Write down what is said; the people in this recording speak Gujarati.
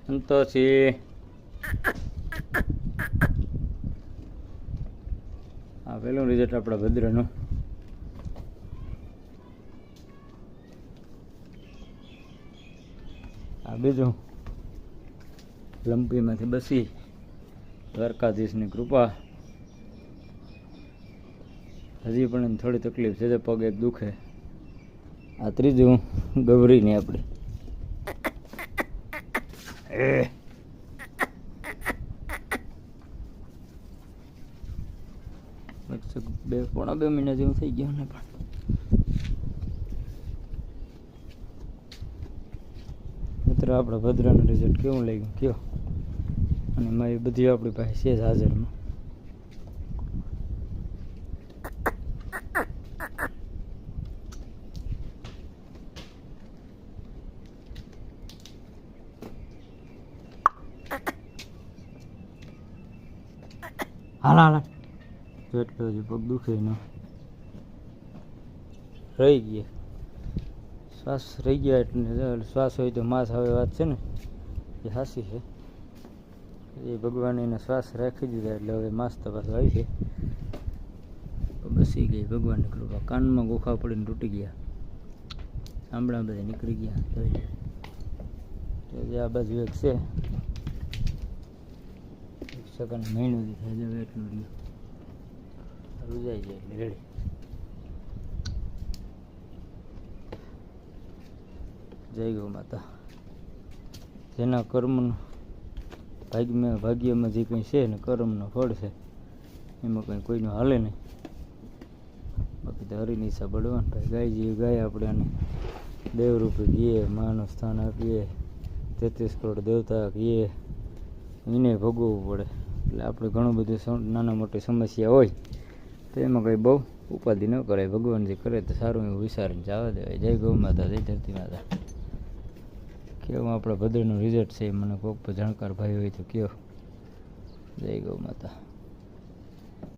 સંતોષી આ પેલું રિઝલ્ટ આપણા ભદ્રનું. આ બીજું લંપીમાંથી બસી દ્વારકાધીશની કૃપા. હજી પણ એને થોડી તકલીફ છે, પગ એક દુખે. આ ત્રીજું ગૌરીની આપણી પોણા 2 મહિના જેવું થઈ ગયું ને. પણ મિત્ર આપણા ભદ્રાનું રિઝલ્ટ કેવું લાગ્યું કયો? અને મારી બધી આપણી પાસે છે જ હાજરમાં. હાલ હાલ એટલો હજી પગ દુખે ન રહી ગયા. શ્વાસ રહી ગયા એટલે શ્વાસ હોય તો માસ આવે વાત છે ને, એ હાસી છે. એ ભગવાને એને શ્વાસ રાખી દીધા એટલે હવે માસ તપાસ આવી છે. બસી ગઈ ભગવાનની કૃપા. કાનમાં ગોખા પડીને તૂટી ગયા, સાંભળા બધા નીકળી ગયા. તો આ બાજુ એક છે, સેકન્ડ મહિનો થાય છે એટલું રહ્યું, રૂજાઈ જાય એટલે રેડી. જય ગૌ માતા. જેના કર્મનું ભાગ્યમાં જે કંઈ છે ને કર્મનો ફળ છે એમાં કંઈ કોઈનું હાલે નહીં. બાકી તો હરિની ઈચ્છા બળવાન ભાઈ. ગાય જેવી ગાય આપણે અને દેવરૂપે કહીએ, માનું સ્થાન આપીએ, 33 કરોડ દેવતા કહીએ, એને ભોગવવું પડે. એટલે આપણે ઘણું બધું નાના મોટી સમસ્યા હોય તો એમાં કંઈ બહુ ઉપાધિ ન કરાય. ભગવાન જે કરે તો સારું એવું વિચારીને જવા દેવાય. જય ગૌ માતા, જય ધરતી માતા. કેવું આપણા ભદ્રનું રિઝલ્ટ છે એ મને કોઈક જાણકાર ભાઈ હોય તો કયો. જય ગૌ માતા.